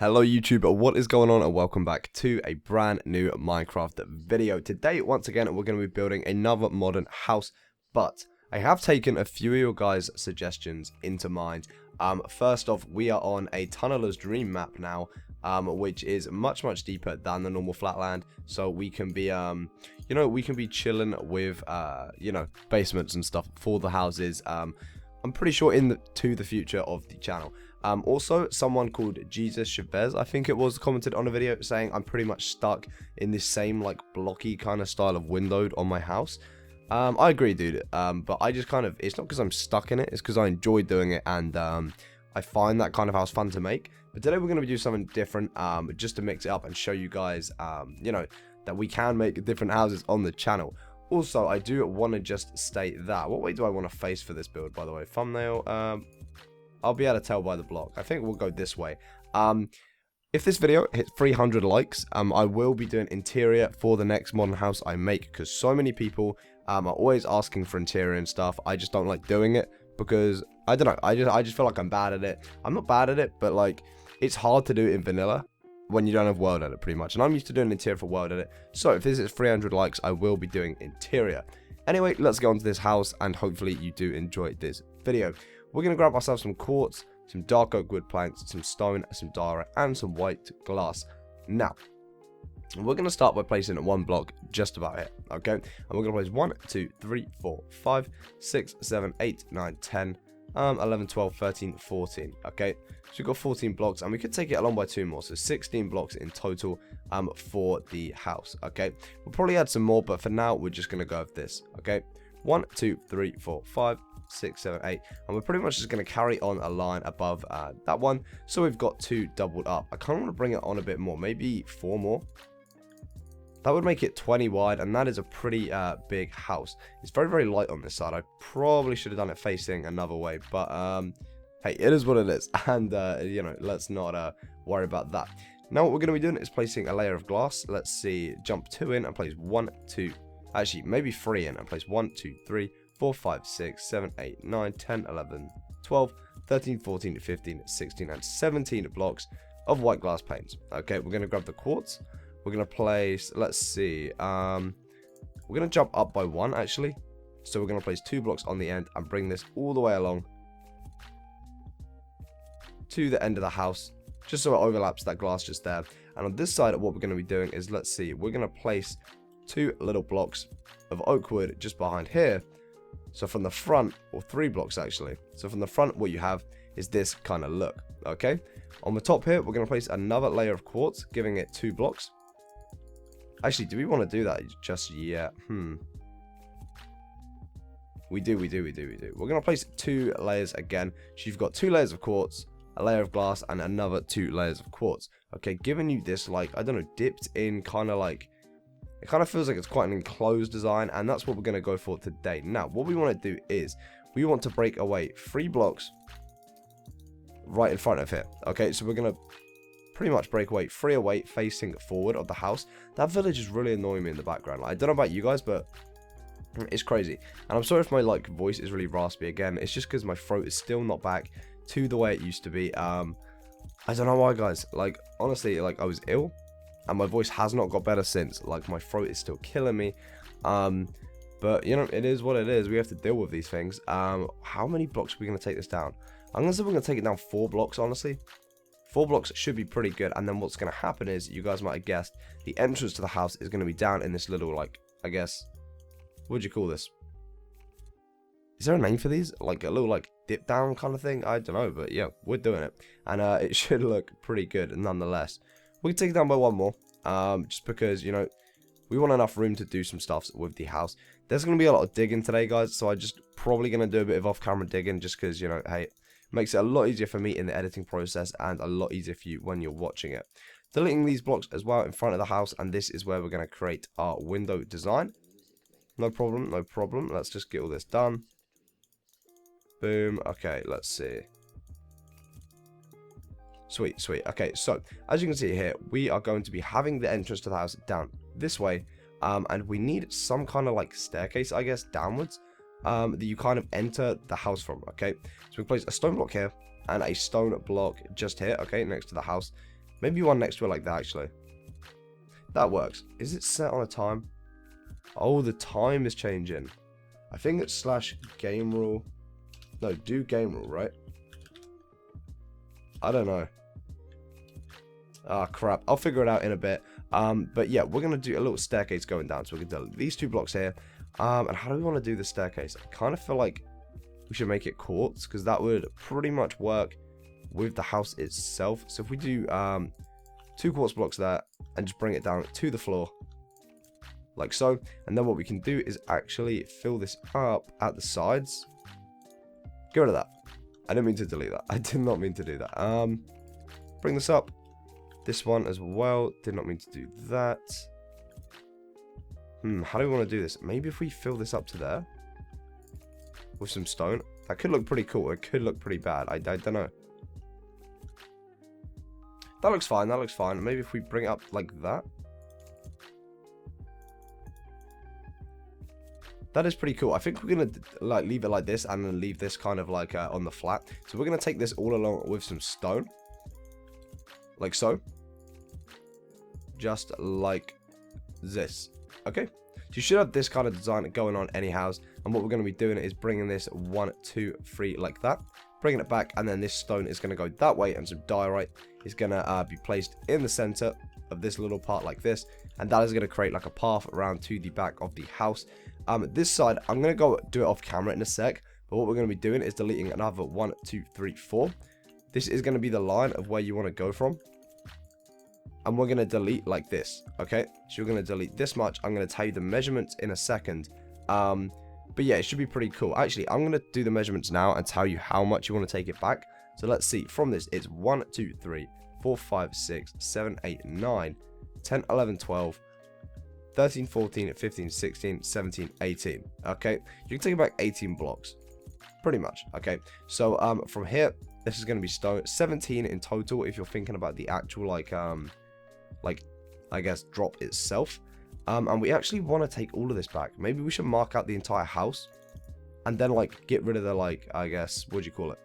Hello YouTube, what is going on and welcome back to a brand new Minecraft video. Today, once again, we're going to be building another modern house, but I have taken a few of your guys' suggestions into mind. First off, we are on a Tunneler's Dream map now, which is much deeper than the normal flatland, so we can be, we can be chilling with, basements and stuff for the houses. I'm pretty sure into the future of the channel. Also, someone called Jesus Chavez, I think it was, commented on a video saying I'm pretty much stuck in this same like blocky kind of style of windowed on my house. I agree, dude. But I just kind of, it's not because I'm stuck in it, it's because I enjoy doing it, and I find that kind of house fun to make. But today we're going to be doing something different, just to mix it up and show you guys, that we can make different houses on the channel. Also, I do want to just state that, what way do I want to face for this build, by the way? Thumbnail, I'll be able to tell by the block. I think we'll go this way. If this video hits 300 likes, I will be doing interior for the next modern house I make, because so many people are always asking for interior and stuff. I just don't like doing it because, I don't know, I just feel like I'm bad at it. I'm not bad at it, but like, it's hard to do it in vanilla when you don't have world edit pretty much. And I'm used to doing interior for world edit. So if this is 300 likes, I will be doing interior. Anyway, let's go on to this house and hopefully you do enjoy this video. We're going to grab ourselves some quartz, some dark oak wood planks, some stone, some diorite, and some white glass. Now, we're going to start by placing one block just about here, okay? And we're going to place 1, 2, 3, 4, 5, 6, 7, 8, 9, 10, 11, 12, 13, 14, okay? So we've got 14 blocks, and we could take it along by 2 more, so 16 blocks in total for the house, okay? We'll probably add some more, but for now, we're just going to go with this, okay? 1, 2, 3, 4, 5, 6, 7, 8, and we're pretty much just going to carry on a line above that one, so we've got 2 doubled up. I kind of want to bring it on a bit more, maybe 4 more. That would make it 20 wide, and that is a pretty big house. It's very light on this side. I probably should have done it facing another way, but hey, it is what it is, and let's not worry about that. Now what we're going to be doing is placing a layer of glass. Let's see, jump 2 in and place 1, 2, actually maybe 3 in and place 1, 2, 3, 4, 5, 6, 7, 8, 9, 10, 11, 12, 13, 14, 15, 16, and 17 blocks of white glass panes. Okay, we're going to grab the quartz. We're going to place, let's see, we're going to jump up by 1, actually. So we're going to place 2 blocks on the end and bring this all the way along to the end of the house, just so it overlaps that glass just there. And on this side, what we're going to be doing is, let's see, we're going to place 2 little blocks of oak wood just behind here. So from the front, or 3 blocks actually. So from the front, what you have is this kind of look, okay? On the top here, we're going to place another layer of quartz, giving it 2 blocks. Actually, do we want to do that just yet? We do. We're going to place 2 layers again. So you've got 2 layers of quartz, a layer of glass, and another 2 layers of quartz. Okay, giving you this, like, I don't know, dipped in kind of like, it kind of feels like it's quite an enclosed design, and that's what we're going to go for today. Now, what we want to do is, we want to break away 3 blocks right in front of here. Okay, so we're going to pretty much break away 3 away facing forward of the house. That village is really annoying me in the background. Like, I don't know about you guys, but it's crazy. And I'm sorry if my like voice is really raspy again. It's just because my throat is still not back to the way it used to be. I don't know why, guys. Like, honestly, like, I was ill, and my voice has not got better since. Like, my throat is still killing me. But, you know, it is what it is. We have to deal with these things. How many blocks are we going to take this down? I'm going to say we're going to take it down 4 blocks, honestly. 4 blocks should be pretty good. And then what's going to happen is, you guys might have guessed, the entrance to the house is going to be down in this little, like, I guess, what would you call this? Is there a name for these? Like, a little, like, dip down kind of thing? I don't know, but yeah, we're doing it. And it should look pretty good nonetheless. We can take it down by 1 more, just because, you know, we want enough room to do some stuff with the house. There's going to be a lot of digging today, guys, so I'm just probably going to do a bit of off-camera digging, just because, you know, hey, it makes it a lot easier for me in the editing process, and a lot easier for you when you're watching it. Deleting these blocks as well in front of the house, and this is where we're going to create our window design. No problem, no problem. Let's just get all this done. Boom. Okay, let's see. Sweet. Okay, so as you can see here, we are going to be having the entrance to the house down this way, and we need some kind of like staircase, I guess, downwards, that you kind of enter the house from. Okay, so we place a stone block here and a stone block just here, okay, next to the house. Maybe one next to it like that, actually. That works. Is it set on a time? Oh, the time is changing. I think it's slash game rule. No, do game rule, right? I don't know. Ah, crap. I'll figure it out in a bit. But yeah, we're going to do a little staircase going down. So we can do these 2 blocks here. And how do we want to do the staircase? I kind of feel like we should make it quartz, because that would pretty much work with the house itself. So if we do 2 quartz blocks there and just bring it down to the floor like so, and then what we can do is actually fill this up at the sides. Get rid of that. I didn't mean to delete that. I did not mean to do that. Bring this up. This one as well. Did not mean to do that. How do we want to do this? Maybe if we fill this up to there with some stone. That could look pretty cool. It could look pretty bad. I don't know. That looks fine. That looks fine. Maybe if we bring it up like that. That is pretty cool. I think we're going to like leave it like this and then leave this kind of like on the flat. So we're going to take this all along with some stone. Like so. Just like this. Okay. So you should have this kind of design going on anyhow. And what we're going to be doing is bringing this 1, 2, 3 like that. Bringing it back, and then this stone is going to go that way, and some diorite is going to be placed in the center of this little part like this. And that is going to create like a path around to the back of the house. This side, I'm going to go do it off camera in a sec. But what we're going to be doing is deleting another 1, 2, 3, 4. This is going to be the line of where you want to go from. And we're going to delete like this, okay? So you're going to delete this much. I'm going to tell you the measurements in a second. But yeah, it should be pretty cool. Actually, I'm going to do the measurements now and tell you how much you want to take it back. So let's see. From this, it's 1, 2, 3, 4, 5, 6, 7, 8, 9, 10, 11, 12, 13, 14, 15, 16, 17, 18. Okay? You can take it back 18 blocks. Pretty much. Okay? So from here, this is going to be stone. 17 in total if you're thinking about the actual like I guess drop itself. And we actually want to take all of this back. Maybe we should mark out the entire house and then like get rid of the like, I guess, what do you call it,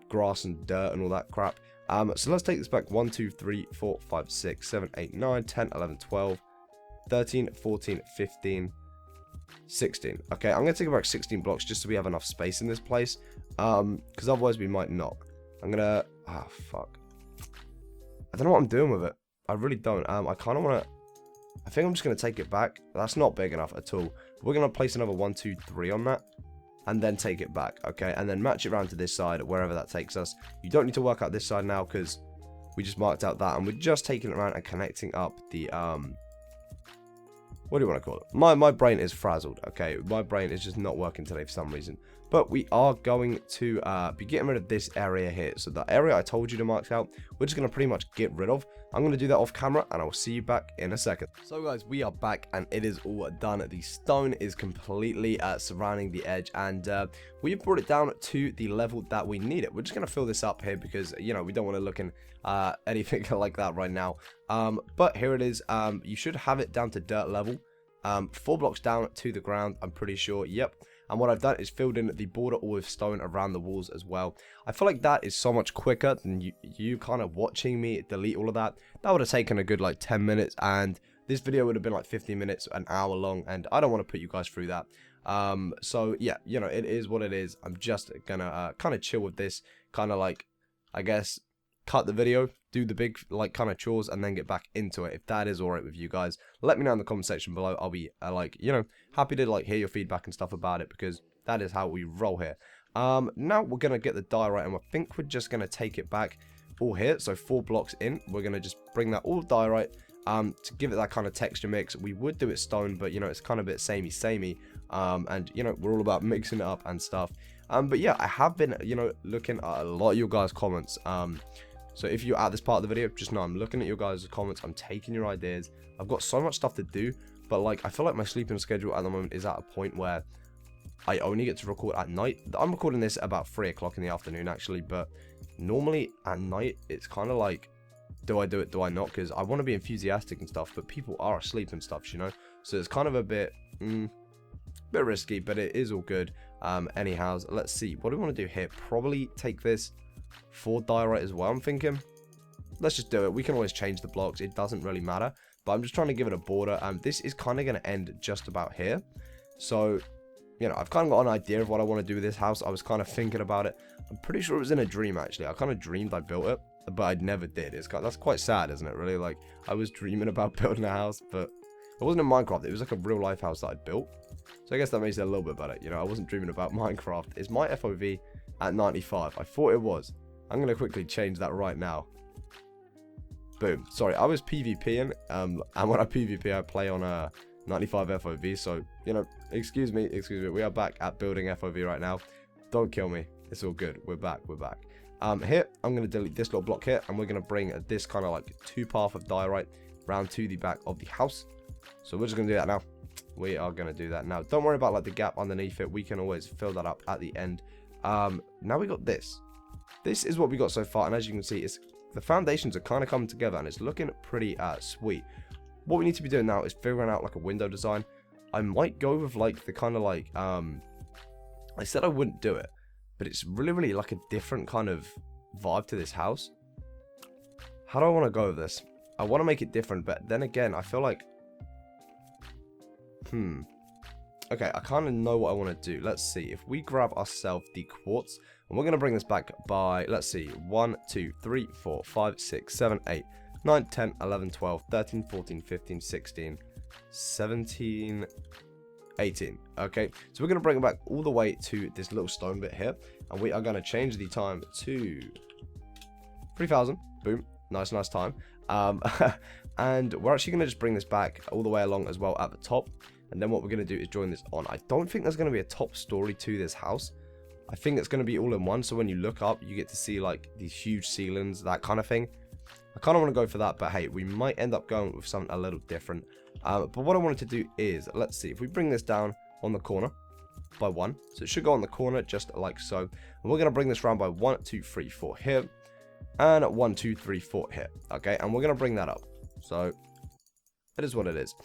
grass and dirt and all that crap. So let's take this back. 1, 2, 3, 4, 5, 6, 7, 8, 9, 10, 11, 12, 13, 14, 15, 16. Okay, I'm gonna take it back 16 blocks just so we have enough space in this place, because otherwise we might not. I'm gonna fuck, I don't know what I'm doing with it. I really don't. I kind of want to, I think I'm just going to take it back. That's not big enough at all. We're going to place another 1, 2, 3 on that. And then take it back, okay? And then match it around to this side, wherever that takes us. You don't need to work out this side now, because we just marked out that. And we're just taking it around and connecting up the, what do you want to call it? My brain is frazzled, okay? My brain is just not working today for some reason. But we are going to be getting rid of this area here. So the area I told you to mark out, we're just going to pretty much get rid of. I'm going to do that off camera, and I will see you back in a second. So guys, we are back, and it is all done. The stone is completely surrounding the edge, and we brought it down to the level that we need it. We're just going to fill this up here because, you know, we don't want to look in anything like that right now. But here it is. You should have it down to dirt level. 4 blocks down to the ground, I'm pretty sure. Yep. And what I've done is filled in the border all with stone around the walls as well. I feel like that is so much quicker than you kind of watching me delete all of that. That would have taken a good like 10 minutes, and this video would have been like 15 minutes, an hour long, and I don't want to put you guys through that. So yeah, you know, it is what it is. I'm just gonna kind of chill with this, kind of like, I guess, cut the video, do the big like kind of chores, and then get back into it. If that is alright with you guys, let me know in the comment section below. I'll be like, you know, happy to like hear your feedback and stuff about it, because that is how we roll here. Now we're gonna get the diorite, and I think we're just gonna take it back all here. So 4 blocks in, we're gonna just bring that all diorite to give it that kind of texture mix. We would do it stone, but you know, it's kind of a bit samey, and you know, we're all about mixing it up and stuff. But yeah, I have been, you know, looking at a lot of your guys' comments. So if you're at this part of the video, just know I'm looking at your guys' comments. I'm taking your ideas. I've got so much stuff to do, but like, I feel like my sleeping schedule at the moment is at a point where I only get to record at night. I'm recording this at about 3 o'clock in the afternoon actually, but normally at night it's kind of like, do I do it, do I not? Because I want to be enthusiastic and stuff, but people are asleep and stuff, you know? So it's kind of a bit risky, but it is all good. Anyhow, let's see. What do we want to do here? Probably take this for diorite as well, I'm thinking. let's just do it. We can always change the blocks. It doesn't really matter. But I'm just trying to give it a border. This is kind of going to end just about here. So, you know, I've kind of got an idea of what I want to do with this house. I was kind of thinking about it. I'm pretty sure it was in a dream, actually. I kind of dreamed I built it, but I never did. That's quite sad, isn't it, really? Like, I was dreaming about building a house, but it wasn't in Minecraft. It was like a real life house that I built. So I guess that makes it a little bit better. You know, I wasn't dreaming about Minecraft. Is my FOV at 95? I thought it was. I'm going to quickly change that right now. Boom. Sorry, I was PvPing. And when I PvP, I play on a 95 FOV. So, you know, excuse me. We are back at building FOV right now. Don't kill me. It's all good. We're back. Here, I'm going to delete this little block here. And we're going to bring this kind of like 2-path of diorite round to the back of the house. So we're just going to do that now. We are going to do that now. Don't worry about like the gap underneath it. We can always fill that up at the end. Now we got this. This is what we got so far. And as you can see, the foundations are kind of coming together. And it's looking pretty sweet. What we need to be doing now is figuring out like a window design. I might go with like the kind of like... I said I wouldn't do it. But it's really like a different kind of vibe to this house. How do I want to go with this? I want to make it different. But then again, I feel like... Okay, I kind of know what I want to do. Let's see. If we grab ourselves the quartz, and we're going to bring this back by, let's see, 1, 2, 3, 4, 5, 6, 7, 8, 9, 10, 11, 12, 13, 14, 15, 16, 17, 18. Okay, so we're going to bring it back all the way to this little stone bit here. And we are going to change the time to 3000. Boom. Nice time. And we're actually going to just bring this back all the way along as well at the top. And then what we're going to do is join this on. I don't think there's going to be a top story to this house. I think it's going to be all in one. So when you look up, you get to see like these huge ceilings, that kind of thing. I kind of want to go for that. But hey, we might end up going with something a little different. But what I wanted to do is, let's see. If we bring this down on the corner by 1. So it should go on the corner just like so. And we're going to bring this round by 1, 2, 3, 4 here. And 1, 2, 3, 4 here. Okay, and we're going to bring that up. So it is what it is.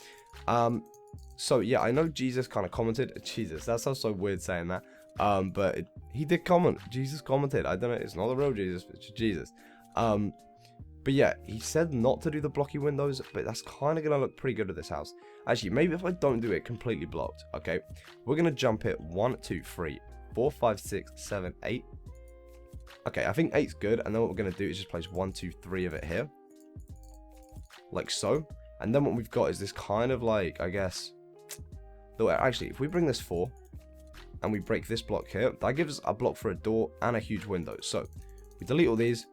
So yeah, I know Jesus kind of commented. Jesus, that sounds so weird saying that. But he did comment. Jesus commented. I don't know. It's not the real Jesus. It's Jesus. But yeah, he said not to do the blocky windows. But that's kind of going to look pretty good with this house. Actually, maybe if I don't do it completely blocked. Okay, we're going to jump it 1, 2, 3, 4, 5, 6, 7, 8. Okay, I think 8's good. And then what we're going to do is just place 1, 2, 3 of it here. Like so. And then what we've got is this kind of like, I guess... Actually, if we bring this 4 and we break this block here, that gives us a block for a door and a huge window. So we delete all these,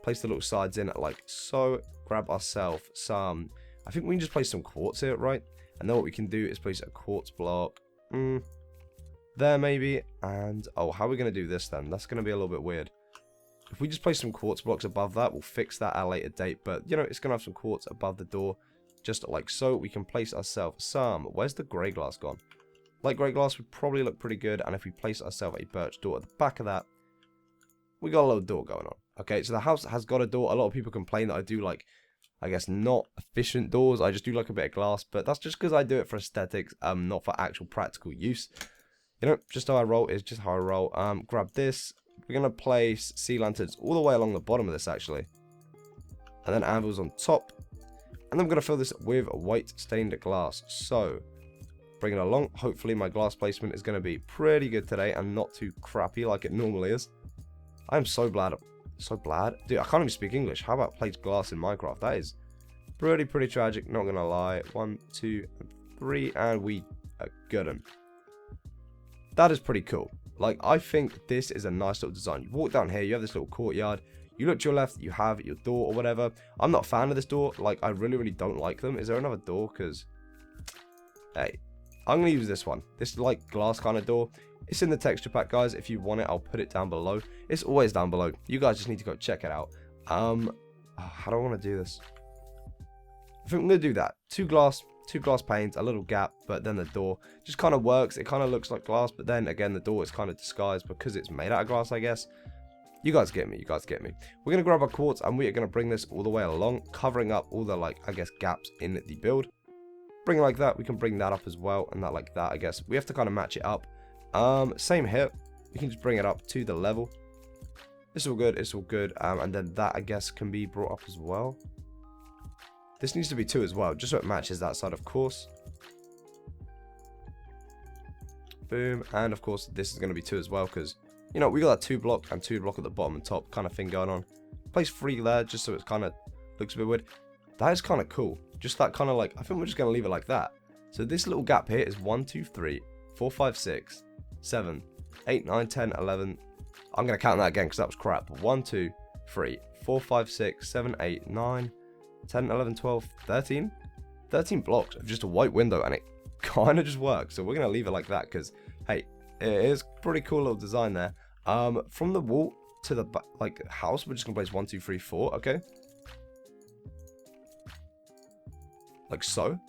place the little sides in like so, grab ourselves some, I think we can just place some quartz here, right? And then what we can do is place a quartz block there maybe. And oh, how are we going to do this then? That's going to be a little bit weird. If we just place some quartz blocks above that, we'll fix that at a later date. But you know, it's going to have some quartz above the door. Just like so, we can place ourselves some... Where's the grey glass gone? Light grey glass would probably look pretty good. And if we place ourselves a birch door at the back of that, we got a little door going on. Okay, so the house has got a door. A lot of people complain that I do like, I guess, not efficient doors. I just do like a bit of glass. But that's just because I do it for aesthetics, not for actual practical use. You know, just how I roll is just how I roll. Grab this. We're going to place sea lanterns all the way along the bottom of this, actually. And then anvils on top. And then I'm going to fill this with white stained glass. So, bring it along. Hopefully my glass placement is going to be pretty good today and not too crappy like it normally is. I am so glad. So glad. Dude, I can't even speak English. How about plate glass in Minecraft? That is pretty tragic. Not going to lie. 1, 2, 3. And we got him. That is pretty cool. Like, I think this is a nice little design. You walk down here. You have this little courtyard. You look to your left, you have your door or whatever. I'm not a fan of this door. Like, I really don't like them. Is there another door? Because, hey, I'm going to use this one. This, like, glass kind of door. It's in the texture pack, guys. If you want it, I'll put it down below. It's always down below. You guys just need to go check it out. How do I want to do this? I think I'm going to do that. Two glass panes, a little gap, but then the door just kind of works. It kind of looks like glass, but then, again, the door is kind of disguised because it's made out of glass, I guess. You guys get me. We're going to grab our quartz and we are going to bring this all the way along, covering up all the, like, I guess, gaps in the build. Bring it like that. We can bring that up as well and that like that, I guess. We have to kind of match it up. Same here. We can just bring it up to the level. It's all good. It's all good. And then that, I guess, can be brought up as well. This needs to be 2 as well, just so it matches that side, of course. Boom. And, of course, this is going to be 2 as well, because, you know, we got that 2 block and 2 block at the bottom and top kind of thing going on. Place 3 there, just so it kind of looks a bit weird. That is kind of cool. Just that kind of like, I think we're just going to leave it like that. So this little gap here is 1, 2, 3, 4, 5, 6, 7, 8, 9, 10, 11. I'm going to count that again because that was crap. 1, 2, 3, 4, 5, 6, 7, 8, 9, 10, 11, 12, 13. 13 blocks of just a white window, and it kind of just works. So we're going to leave it like that because, hey, it is pretty cool little design there. From the wall to the like house, we're just going to place 1, 2, 3, 4, okay? Like so.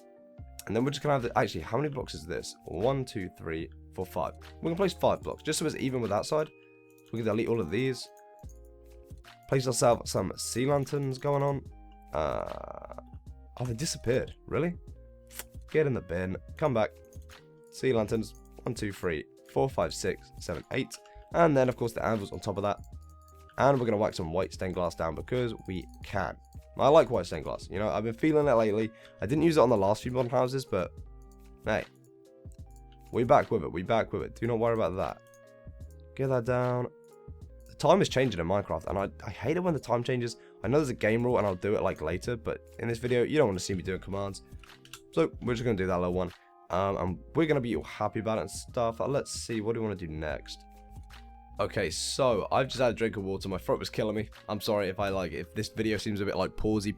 And then we're just going to have actually, how many blocks is this? 1, 2, 3, 4, 5. We're going to place 5 blocks, just so it's even with that side. So we can delete all of these. Place ourselves some sea lanterns going on. Oh, they disappeared. Really? Get in the bin. Come back. Sea lanterns. 1, 2, 3, 4, 5, 6, 7, 8. And then, of course, the anvils on top of that. And we're going to whack some white stained glass down because we can. I like white stained glass. You know, I've been feeling it lately. I didn't use it on the last few modern houses, but hey, we back with it. We back with it. Do not worry about that. Get that down. The time is changing in Minecraft, and I hate it when the time changes. I know there's a game rule, and I'll do it like later, but in this video, you don't want to see me doing commands. So we're just going to do that little one. And we're going to be all happy about it and stuff. Let's see, what do we want to do next? Okay, so I've just had a drink of water. My throat was killing me. I'm sorry if this video seems a bit like pausey.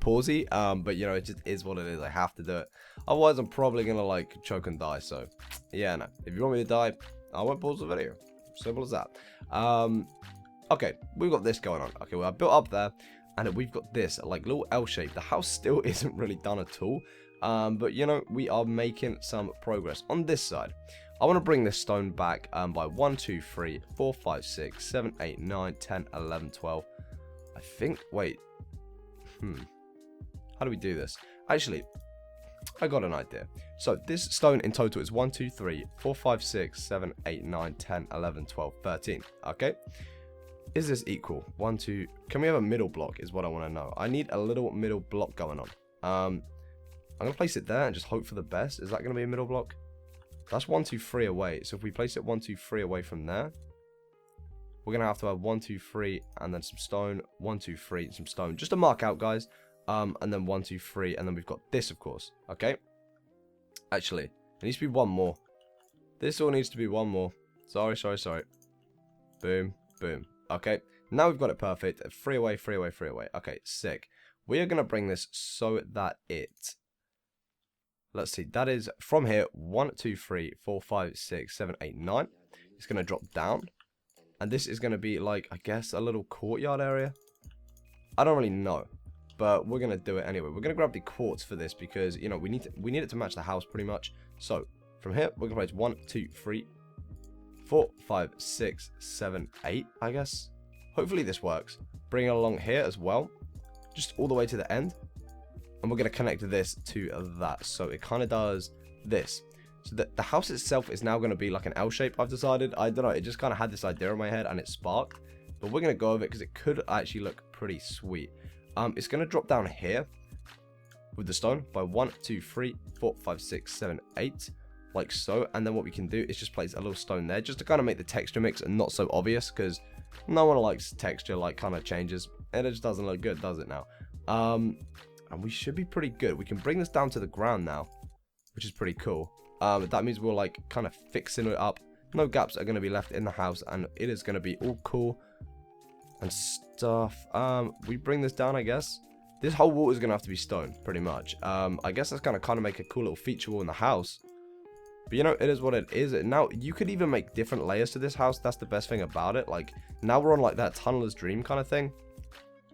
But you know, it just is what it is. I have to do it. Otherwise, I'm probably gonna like choke and die. So, yeah, no. If you want me to die, I won't pause the video. Simple as that. Okay, we've got this going on. Okay, well, I built up there, and we've got this like little L shape. The house still isn't really done at all. But you know, we are making some progress on this side. I want to bring this stone back by 1, 2, 3, 4, 5, 6, 7, 8, 9, 10, 11, 12. I think, wait. How do we do this? Actually, I got an idea. So this stone in total is 1, 2, 3, 4, 5, 6, 7, 8, 9, 10, 11, 12, 13. Okay. Is this equal? 1, 2. Can we have a middle block is what I want to know. I need a little middle block going on. I'm going to place it there and just hope for the best. Is that going to be a middle block? That's 1, 2, 3 away. So if we place it 1, 2, 3 away from there, we're going to have 1, 2, 3 and then some stone. 1, 2, 3 and some stone. Just to mark out, guys. And then 1, 2, 3. And then we've got this, of course. Okay. Actually, it needs to be one more. This all needs to be one more. Sorry. Boom, boom. Okay. Now we've got it perfect. 3 away, 3 away, 3 away. Okay, sick. We are going to bring this so that it... Let's see, that is from here, 1, 2, 3, 4, 5, 6, 7, 8, 9. It's going to drop down. And this is going to be like, I guess, a little courtyard area. I don't really know. But we're going to do it anyway. We're going to grab the quartz for this because, you know, we need it to match the house pretty much. So, from here, we're going to place 1, 2, 3, 4, 5, 6, 7, 8, I guess. Hopefully this works. Bring it along here as well. Just all the way to the end. And we're going to connect this to that. So it kind of does this. So the house itself is now going to be like an L shape, I've decided. I don't know. It just kind of had this idea in my head and it sparked. But we're going to go with it because it could actually look pretty sweet. It's going to drop down here with the stone by 1, 2, 3, 4, 5, 6, 7, 8. Like so. And then what we can do is just place a little stone there just to kind of make the texture mix and not so obvious. Because no one likes texture like kind of changes. And it just doesn't look good, does it now? And we should be pretty good. We can bring this down to the ground now, which is pretty cool. That means we're like kind of fixing it up. No gaps are going to be left in the house, and it is going to be all cool and stuff. We bring this down, I guess. This whole wall is going to have to be stone, pretty much. I guess that's going to kind of make a cool little feature wall in the house. But you know, it is what it is. Now, you could even make different layers to this house. That's the best thing about it. Like, now we're on like that tunneler's dream kind of thing.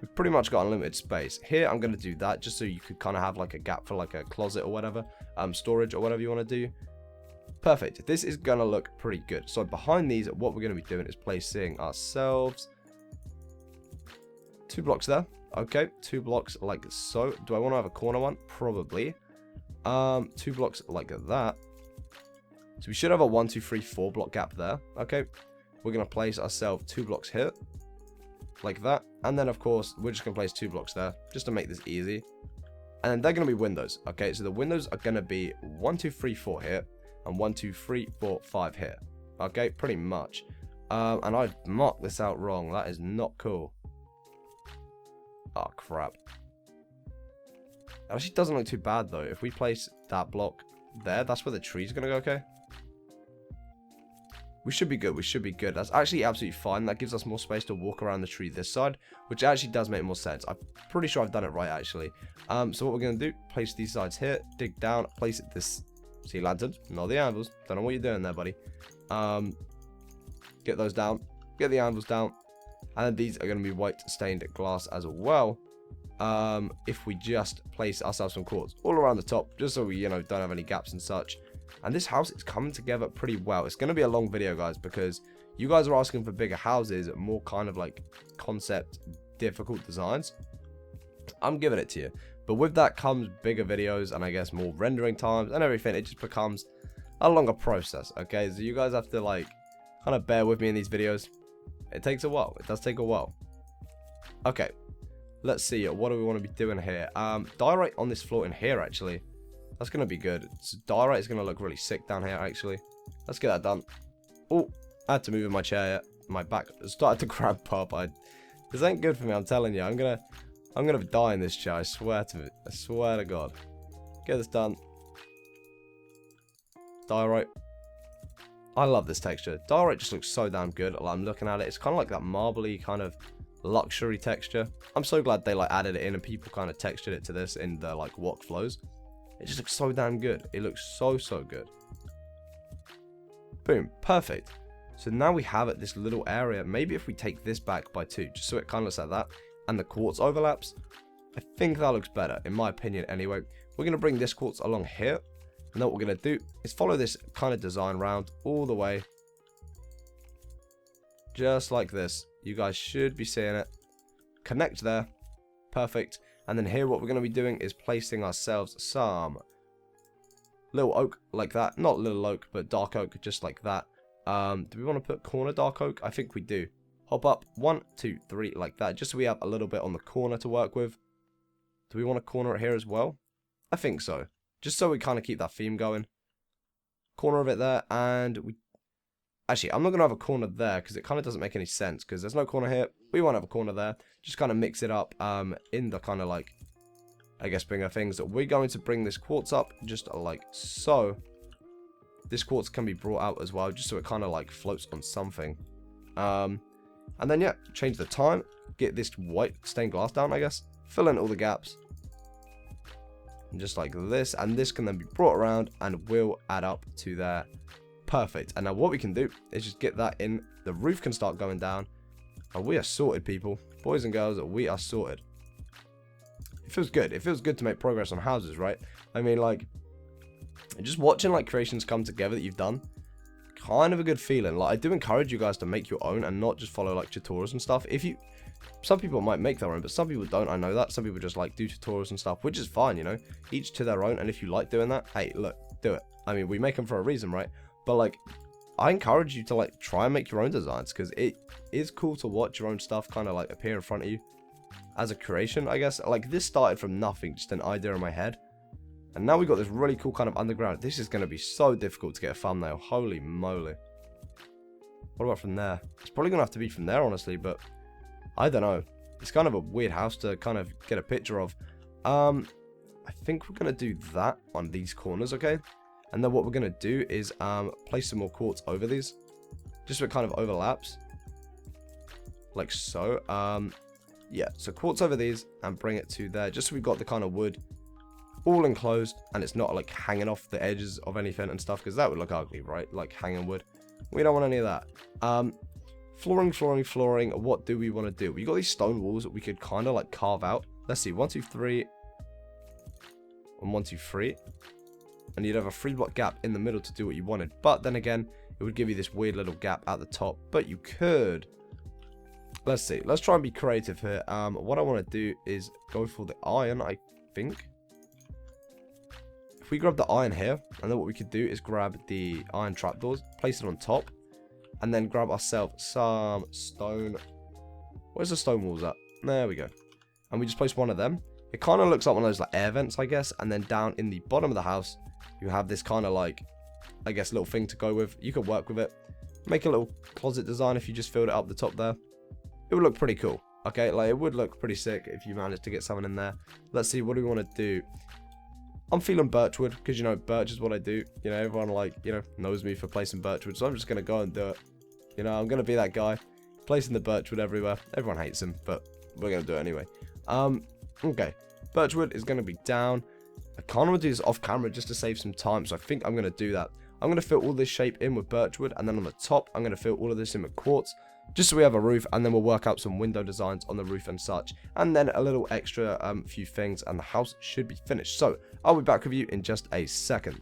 We've pretty much got unlimited space. Here, I'm going to do that just so you could kind of have like a gap for like a closet or whatever. Storage or whatever you want to do. Perfect. This is going to look pretty good. So behind these, what we're going to be doing is placing ourselves 2 blocks there. Okay, 2 blocks like so. Do I want to have a corner one? Probably. 2 blocks like that. So we should have a 1, 2, 3, 4 block gap there. Okay. We're going to place ourselves 2 blocks here. like that. And then, of course, we're just going to place 2 blocks there just to make this easy. And then they're going to be windows. Okay, so the windows are going to be 1, 2, 3, 4 here. And 1, 2, 3, 4, 5 here. Okay, pretty much. And I've marked this out wrong. That is not cool. Oh, crap. It actually doesn't look too bad, though. If we place that block there, that's where the tree's going to go, okay? We should be good. We should be good. That's actually absolutely fine. That gives us more space to walk around the tree this side, which actually does make more sense. I'm pretty sure I've done it right, actually. So what we're going to do, place these sides here, dig down, place it this sea lanterns, not the anvils. Don't know what you're doing there, buddy. Get those down. Get the anvils down. And then these are going to be white stained glass as well. If we just place ourselves some quartz all around the top, just so we, you know, don't have any gaps and such. And this house is coming together pretty well. It's going to be a long video, guys, because you guys are asking for bigger houses, more kind of like concept, difficult designs. I'm giving it to you. But with that comes bigger videos and I guess more rendering times and everything. It just becomes a longer process, okay? So you guys have to like kind of bear with me in these videos. It takes a while. It does take a while. Okay. Let's see. What do we want to be doing here? Diorite on this floor in here, actually. That's going to be good. So diorite is going to look really sick down here, actually. Let's get that done. Oh, I had to move in my chair. My back started to cramp up. This ain't good for me, I'm telling you. I'm gonna die in this chair. I swear to it. I swear to God. Get this done. Diorite. I love this texture. Diorite just looks so damn good. I'm looking at it. It's kind of like that marbly kind of luxury texture. I'm so glad they like added it in and people kind of textured it to this in the like Wok Flows. It just looks so damn good. It looks so good. Boom. Perfect. So now we have it, this little area. Maybe if we take this back by 2, just so it kind of looks like that, and the quartz overlaps, I think that looks better, in my opinion anyway. We're going to bring this quartz along here. And then what we're going to do is follow this kind of design round all the way. Just like this. You guys should be seeing it. Connect there. Perfect. And then here what we're going to be doing is placing ourselves some little oak like that. Not little oak, but dark oak, just like that. Do we want to put corner dark oak? I think we do. Hop up 1, 2, 3 like that. Just so we have a little bit on the corner to work with. Do we want to corner it here as well? I think so. Just so we kind of keep that theme going. Corner of it there. And we... Actually, I'm not going to have a corner there because it kind of doesn't make any sense. Because there's no corner here. We won't have a corner there. Just kind of mix it up in the kind of like, I guess, bigger things. We're going to bring this quartz up just like so. This quartz can be brought out as well. Just so it kind of like floats on something. And then, yeah, change the time. Get this white stained glass down, I guess. Fill in all the gaps. And just like this. And this can then be brought around and will add up to there. Perfect. And now what we can do is just get that in. The roof can start going down. And we are sorted, people. Boys and girls, we are sorted. It feels good. It feels good to make progress on houses, right? I mean, like, just watching, like, creations come together that you've done. Kind of a good feeling. Like, I do encourage you guys to make your own and not just follow, like, tutorials and stuff. If you... Some people might make their own, but some people don't. I know that. Some people just, like, do tutorials and stuff, which is fine, you know? Each to their own. And if you like doing that, hey, look, do it. I mean, we make them for a reason, right? But, like, I encourage you to, like, try and make your own designs, because it is cool to watch your own stuff kind of, like, appear in front of you as a creation, I guess. Like, this started from nothing, just an idea in my head. And now we've got this really cool kind of underground. This is going to be so difficult to get a thumbnail. Holy moly. What about from there? It's probably going to have to be from there, honestly, but I don't know. It's kind of a weird house to kind of get a picture of. I think we're going to do that on these corners, okay? And then what we're going to do is place some more quartz over these. Just so it kind of overlaps. Like so. Yeah, so quartz over these and bring it to there. Just so we've got the kind of wood all enclosed. And it's not like hanging off the edges of anything and stuff. Because that would look ugly, right? Like hanging wood. We don't want any of that. Flooring. What do we want to do? We got these stone walls that we could kind of like carve out. Let's see. 1, 2, 3. And 1, 2, 3. And you'd have a 3-block gap in the middle to do what you wanted. But then again, it would give you this weird little gap at the top. But you could. Let's see. Let's try and be creative here. What I want to do is go for the iron, I think. If we grab the iron here, and then what we could do is grab the iron trapdoors, place it on top, and then grab ourselves some stone. Where's the stone walls at? There we go. And we just place one of them. It kind of looks like one of those like air vents, I guess. And then down in the bottom of the house, you have this kind of like, I guess, little thing to go with. You could work with it. Make a little closet design if you just filled it up the top there. It would look pretty cool. Okay, like it would look pretty sick if you managed to get someone in there. Let's see, what do we want to do? I'm feeling birchwood because, you know, birch is what I do. You know, everyone like, you know, knows me for placing birchwood. So I'm just going to go and do it. You know, I'm going to be that guy placing the birchwood everywhere. Everyone hates him, but we're going to do it anyway. Okay, birchwood is going to be down. I kind of want to do this off camera just to save some time. So I think I'm going to do that. I'm going to fill all this shape in with birchwood. And then on the top, I'm going to fill all of this in with quartz. Just so we have a roof, and then we'll work out some window designs on the roof and such. And then a little extra few things, and the house should be finished. So, I'll be back with you in just a second.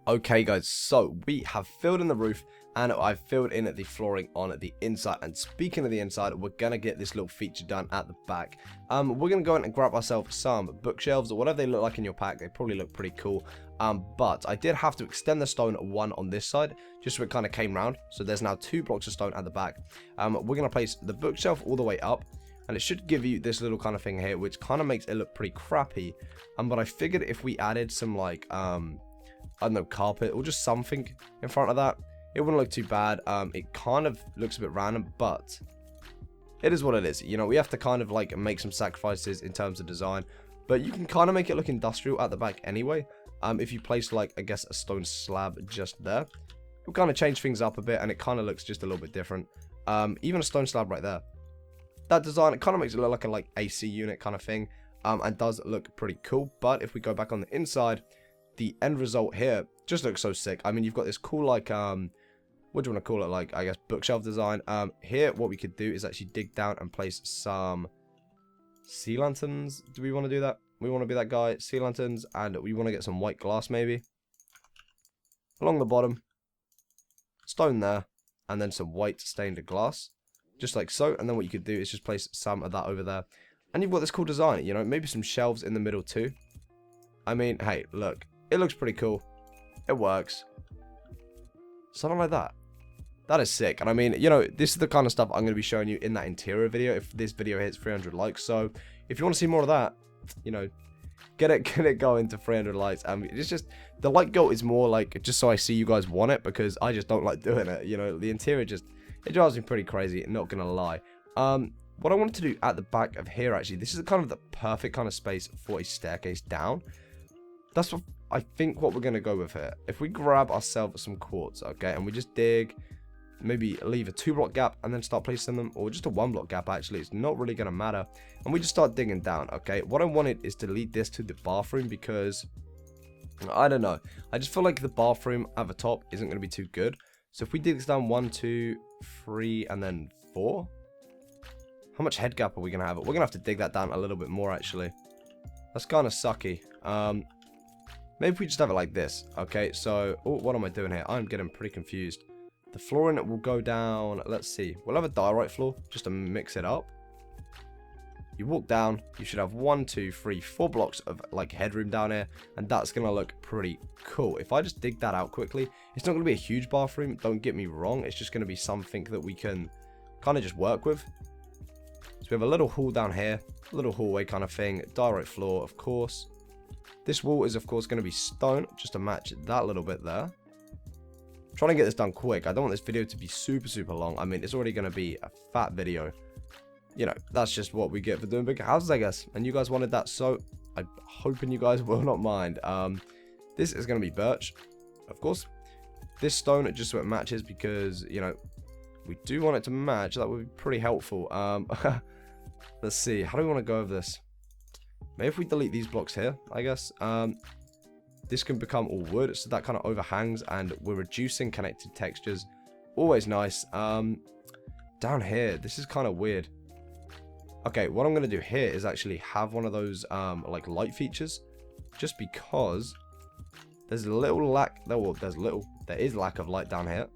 Okay guys, so we have filled in the roof, and I've filled in the flooring on the inside. And speaking of the inside, we're going to get this little feature done at the back. We're going to go in and grab ourselves some bookshelves, or whatever they look like in your pack. They probably look pretty cool. But I did have to extend the stone one on this side, just so it kind of came round. So there's now 2 blocks of stone at the back. We're going to place the bookshelf all the way up, and it should give you this little kind of thing here, which kind of makes it look pretty crappy. But I figured if we added some like, I don't know, carpet or just something in front of that, it wouldn't look too bad. It kind of looks a bit random, but it is what it is. You know, we have to kind of like make some sacrifices in terms of design, but you can kind of make it look industrial at the back anyway. If you place like, I guess, a stone slab just there, it'll kind of change things up a bit, and it kind of looks just a little bit different. Even a stone slab right there, that design, it kind of makes it look like a like AC unit kind of thing, and does look pretty cool. But if we go back on the inside, the end result here just looks so sick. I mean, you've got this cool like what do you want to call it, like, I guess, bookshelf design. Here what we could do is actually dig down and place some sea lanterns. Do we want to do that? We want to be that guy. Sea lanterns, and we want to get some white glass maybe along the bottom, stone there, and then some white stained glass, just like so. And then what you could do is just place some of that over there, and you've got this cool design. You know, maybe some shelves in the middle too. I mean, hey, look, it looks pretty cool. It works. Something like that. That is sick. And I mean, you know, this is the kind of stuff I'm going to be showing you in that interior video if this video hits 300 likes. So if you want to see more of that, you know, get it going to 300 likes. It's just, the like goal is more like just so I see you guys want it, because I just don't like doing it. You know, the interior just, it drives me pretty crazy, not gonna lie. What I wanted to do at the back of here, actually, this is kind of the perfect kind of space for a staircase down. That's what I think what we're gonna go with here. If we grab ourselves some quartz, okay, and we just dig, maybe leave a 2-block gap and then start placing them, or just a 1-block gap, actually, it's not really gonna matter, and we just start digging down. Okay, what I wanted is to lead this to the bathroom, because I don't know, I just feel like the bathroom at the top isn't gonna be too good. So if we dig this down 1, 2, 3 and then 4, how much head gap are we gonna have? We're gonna have to dig that down a little bit more, actually. That's kind of sucky. Maybe if we just have it like this. Okay, so what am I doing here? I'm getting pretty confused. The flooring will go down, let's see, we'll have a diorite floor just to mix it up. You walk down, you should have 1, 2, 3, 4 blocks of like headroom down here, and that's gonna look pretty cool. If I just dig that out quickly, it's not gonna be a huge bathroom, don't get me wrong, it's just gonna be something that we can kind of just work with. So we have a little hall down here, a little hallway kind of thing, diorite floor, of course. This wall is of course gonna be stone, just to match that little bit there. Trying to get this done quick. I don't want this video to be super long. I mean, it's already going to be a fat video. You know, that's just what we get for doing big houses, I guess. And you guys wanted that, so I'm hoping you guys will not mind. This is going to be birch, of course. This stone, just so it matches, because, you know, we do want it to match. That would be pretty helpful. Let's see. How do we want to go over this? Maybe if we delete these blocks here, I guess. This can become all wood, so that kind of overhangs, and we're reducing connected textures. Always nice. Down here, this is kind of weird. Okay, what I'm going to do here is actually have one of those, like, light features. Just because there's a little lack, well, there is lack of light down here.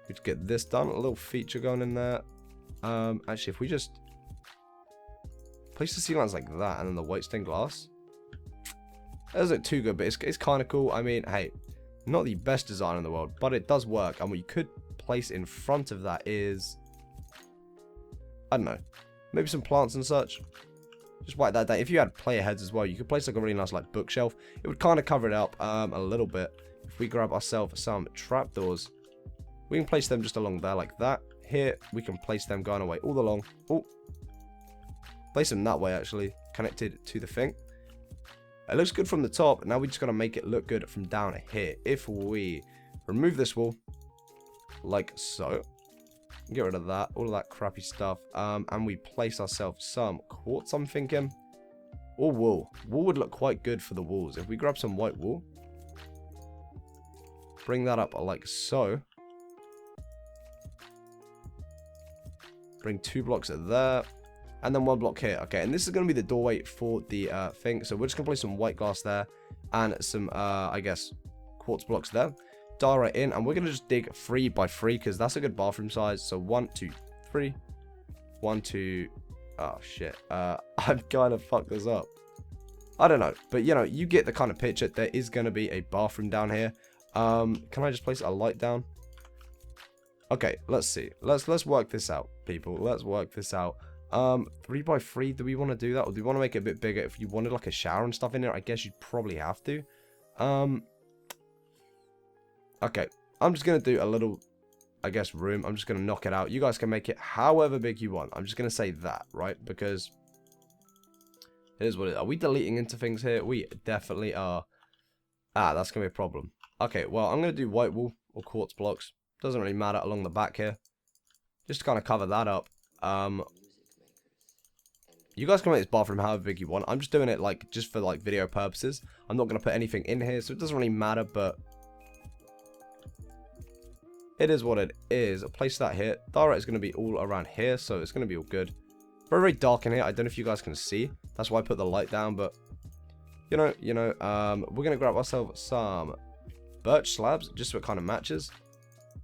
Let's get this done, a little feature going in there. Actually, if we just place the sea lines like that, and then the white stained glass. That doesn't look too good, but it's kind of cool. I mean, hey, not the best design in the world, but it does work. And what you could place in front of that is I don't know. Maybe some plants and such. Just wipe that down. If you had player heads as well, you could place like a really nice like bookshelf. It would kind of cover it up a little bit. If we grab ourselves some trapdoors, we can place them just along there like that. Here, we can place them going away all along. Oh, place them that way actually, connected to the thing. It looks good from the top. Now we just got to make it look good from down here. If we remove this wall, like so, get rid of that, all of that crappy stuff, and we place ourselves some quartz, I'm thinking, or wool. Wool would look quite good for the walls. If we grab some white wool, bring that up like so, bring 2 blocks there, and then 1 block here. Okay, and this is going to be the doorway for the thing. So we're just going to place some white glass there and some, I guess, quartz blocks there. Dial right in, and we're going to just dig 3 by 3 because that's a good bathroom size. So 1, 2, 3. 1, 2. Oh, shit. I've kind of fucked this up. I don't know. But, you know, you get the kind of picture. There is going to be a bathroom down here. Can I just place a light down? Okay, let's see. Let's work this out, people. Let's work this out. 3 by 3, do we want to do that? Or do we want to make it a bit bigger? If you wanted like a shower and stuff in there, I guess you'd probably have to. Okay, I'm just going to do a little, I guess, room. I'm just going to knock it out. You guys can make it however big you want. I'm just going to say that, right? Because it is what it is. Are we deleting into things here? We definitely are. Ah, that's going to be a problem. Okay, well, I'm going to do white wool or quartz blocks. Doesn't really matter along the back here. Just to kind of cover that up. You guys can make this bathroom however big you want. I'm just doing it like just for like video purposes. I'm not going to put anything in here, so it doesn't really matter, but it is what it is. Place that here. Direct is going to be all around here, so it's going to be all good. Very, very dark in here. I don't know if you guys can see. That's why I put the light down, but you know, we're going to grab ourselves some birch slabs just so it kind of matches.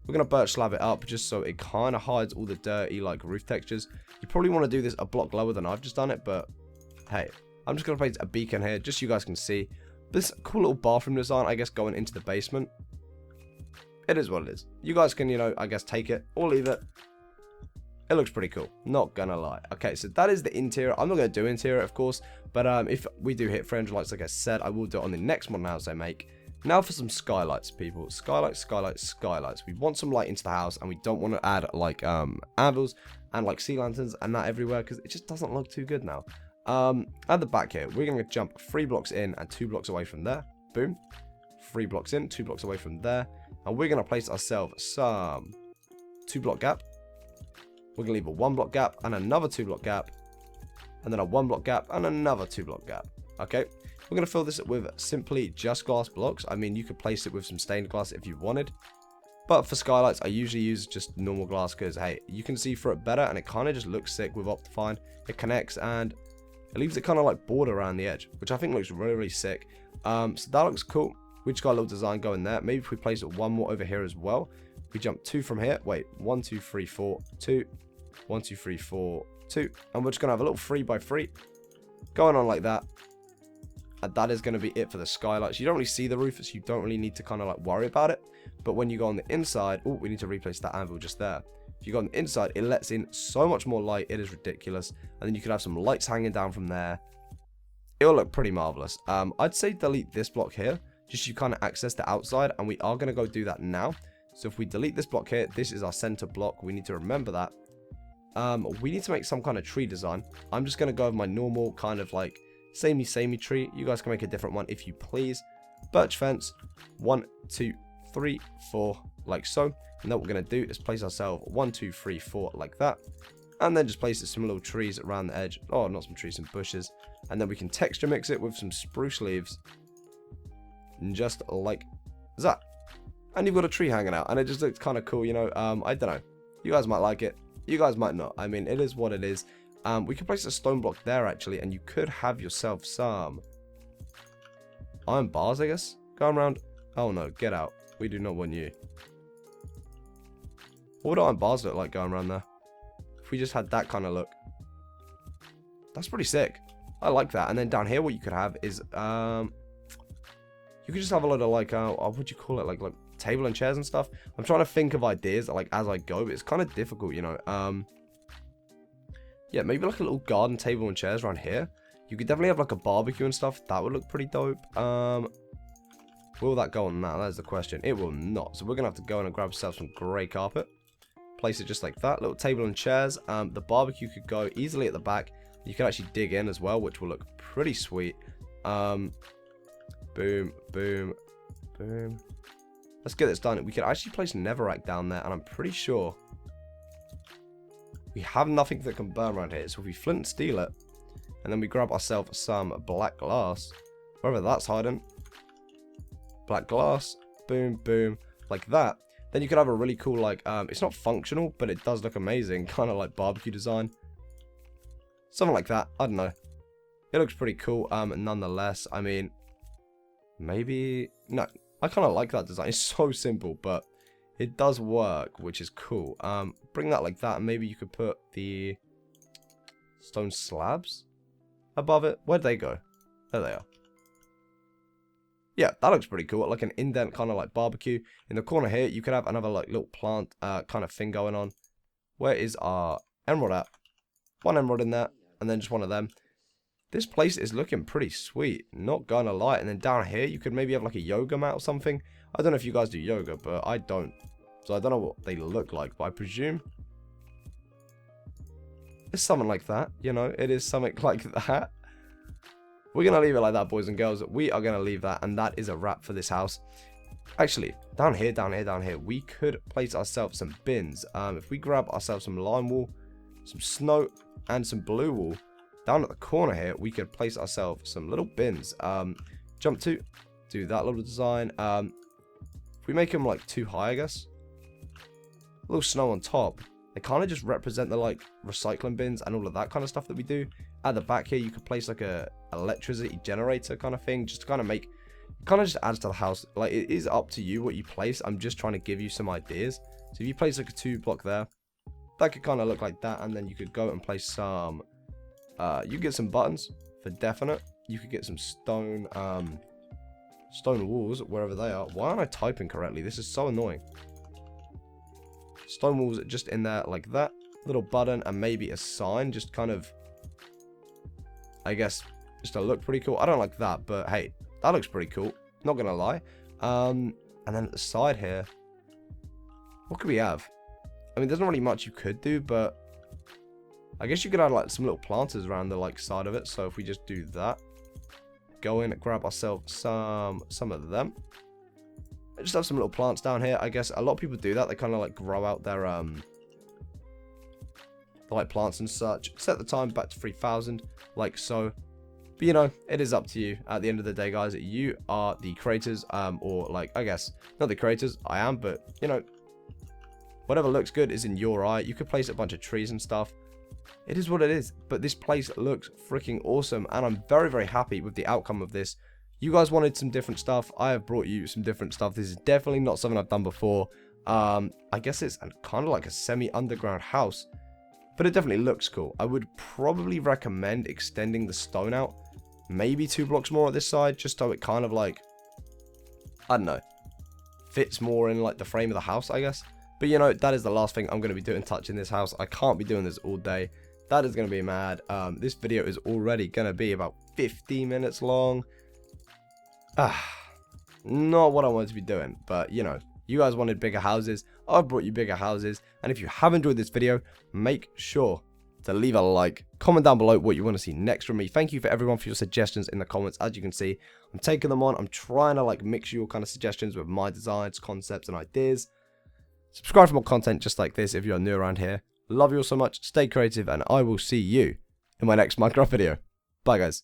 We're going to birch slab it up just so it kind of hides all the dirty like roof textures. You probably want to do this a block lower than I've just done it, but hey, I'm just going to place a beacon here just so you guys can see. This cool little bathroom design, I guess, going into the basement. It is what it is. You guys can, you know, I guess take it or leave it. It looks pretty cool, not gonna lie. Okay, so that is the interior. I'm not gonna do interior, of course, but if we do hit 300 likes, like I said, I will do it on the next modern house I make. Now for some skylights, people. Skylights, skylights, skylights. We want some light into the house, and we don't want to add like anvils and like sea lanterns and that everywhere because it just doesn't look too good now. At the back here, we're gonna jump 3 blocks in and 2 blocks away from there. Boom. 3 blocks in, 2 blocks away from there, and we're gonna place ourselves some 2 block gap. We're gonna leave a 1 block gap and another 2 block gap, and then a 1 block gap and another 2 block gap. Okay. We're going to fill this with simply just glass blocks. I mean, you could place it with some stained glass if you wanted. But for skylights, I usually use just normal glass because, hey, you can see through it better. And it kind of just looks sick with Optifine. It connects and it leaves it kind of like border around the edge, which I think looks really, really sick. So that looks cool. We just got a little design going there. Maybe if we place it 1 more over here as well. We jump 2 from here. Wait, 1, 2, 3, 4, 2. 1, 2, 3, 4, 2. And we're just going to have a little 3 by 3 going on like that. And that is going to be it for the skylights. You don't really see the roof, so you don't really need to kind of like worry about it. But when you go on the inside, oh, we need to replace that anvil just there. If you go on the inside, it lets in so much more light. It is ridiculous. And then you could have some lights hanging down from there. It'll look pretty marvelous. I'd say delete this block here, just so you kind of access the outside. And we are going to go do that now. So if we delete this block here, this is our center block. We need to remember that. We need to make some kind of tree design. I'm just going to go with my normal kind of like samey tree. You guys can make a different one if you please. Birch fence. 1, 2, 3, 4, like so. And then what we're going to do is place ourselves 1, 2, 3, 4 like that. And then just place some little trees around the edge. Oh, not some trees, some bushes. And then we can texture mix it with some spruce leaves. Just like that. And you've got a tree hanging out. And it just looks kind of cool, you know. I don't know. You guys might like it. You guys might not. I mean, it is what it is. We could place a stone block there, actually, and you could have yourself some iron bars, I guess, going around. Oh, no, get out. We do not want you. What would iron bars look like going around there? If we just had that kind of look. That's pretty sick. I like that. And then down here, what you could have is, you could just have a lot of, like, what would you call it? Like table and chairs and stuff. I'm trying to think of ideas, like, as I go, but it's kind of difficult, you know. Yeah, maybe like a little garden table and chairs around here. You could definitely have like a barbecue and stuff. That would look pretty dope. Will that go on that? That's the question. It will not. So we're going to have to go in and grab ourselves some grey carpet. Place it just like that. Little table and chairs. The barbecue could go easily at the back. You can actually dig in as well, which will look pretty sweet. Boom, boom, boom. Let's get this done. We could actually place netherrack down there, and I'm pretty sure we have nothing that can burn around here. So if we flint and steel it, and then we grab ourselves some black glass, wherever that's hiding. Black glass, boom, boom, like that. Then you could have a really cool, like, it's not functional, but it does look amazing, kind of like barbecue design. Something like that, I don't know. It looks pretty cool, nonetheless. I mean, maybe, no, I kind of like that design. It's so simple, but it does work, which is cool. Bring that like that, and maybe you could put the stone slabs above it. Where'd they go? There they are. Yeah, that looks pretty cool. Like an indent kind of like barbecue. In the corner here, you could have another like little plant kind of thing going on. Where is our emerald at? One emerald in there, and then just one of them. This place is looking pretty sweet, not gonna lie. And then down here, you could maybe have like a yoga mat or something. I don't know if you guys do yoga, but I don't. So I don't know what they look like, but I presume it's something like that. You know, it is something like that. We're going to leave it like that, boys and girls. We are going to leave that, and that is a wrap for this house. Actually, down here, we could place ourselves some bins. If we grab ourselves some lime wool, some snow, and some blue wool, down at the corner here, we could place ourselves some little bins. Jump to, do that little design. If we make them, like, too high, I guess. A little snow on top. They kind of just represent the, like, recycling bins and all of that kind of stuff that we do. At the back here, you could place, like, a electricity generator kind of thing, just to kind of make, kind of just adds to the house. Like, it is up to you what you place. I'm just trying to give you some ideas. So if you place, like, a 2-block there, that could kind of look like that. And then you could go and place some, you could get some buttons for definite. You could get some stone, stone walls, wherever they are. Why aren't I typing correctly? This is so annoying. Stone walls just in there like that. Little button and maybe a sign, just kind of, I guess, just to look pretty cool. I don't like that, but hey, that looks pretty cool. Not gonna lie. And then at the side here, what could we have? I mean, there's not really much you could do, but I guess you could add like some little planters around the like side of it. So if we just do that, go in and grab ourselves some of them. Just have some little plants down here. I guess a lot of people do that. They kind of like grow out their like plants and such. Set the time back to 3000, like so. But you know, it is up to you. At the end of the day, guys, you are the creators, or like, I guess not the creators. I am, but you know, whatever looks good is in your eye. You could place a bunch of trees and stuff. It is what it is. But this place looks freaking awesome, and I'm very, very happy with the outcome of this. You guys wanted some different stuff. I have brought you some different stuff. This is definitely not something I've done before. I guess it's kind of like a semi-underground house, but it definitely looks cool. I would probably recommend extending the stone out, maybe 2 blocks more at this side, just so it kind of like, I don't know, fits more in like the frame of the house, I guess. But you know, that is the last thing I'm going to be doing touching this house. I can't be doing this all day. That is going to be mad. This video is already going to be about 50 minutes long. Not what I wanted to be doing, but you know, you guys wanted bigger houses. I've brought you bigger houses, and if you have enjoyed this video, make sure to leave a like, comment down below what you want to see next from me. Thank you for everyone for your suggestions in the comments. As you can see, I'm taking them on. I'm trying to like mix your kind of suggestions with my designs, concepts, and ideas. Subscribe for more content just like this if you're new around here. Love you all so much. Stay creative, and I will see you in my next Minecraft video. Bye, guys.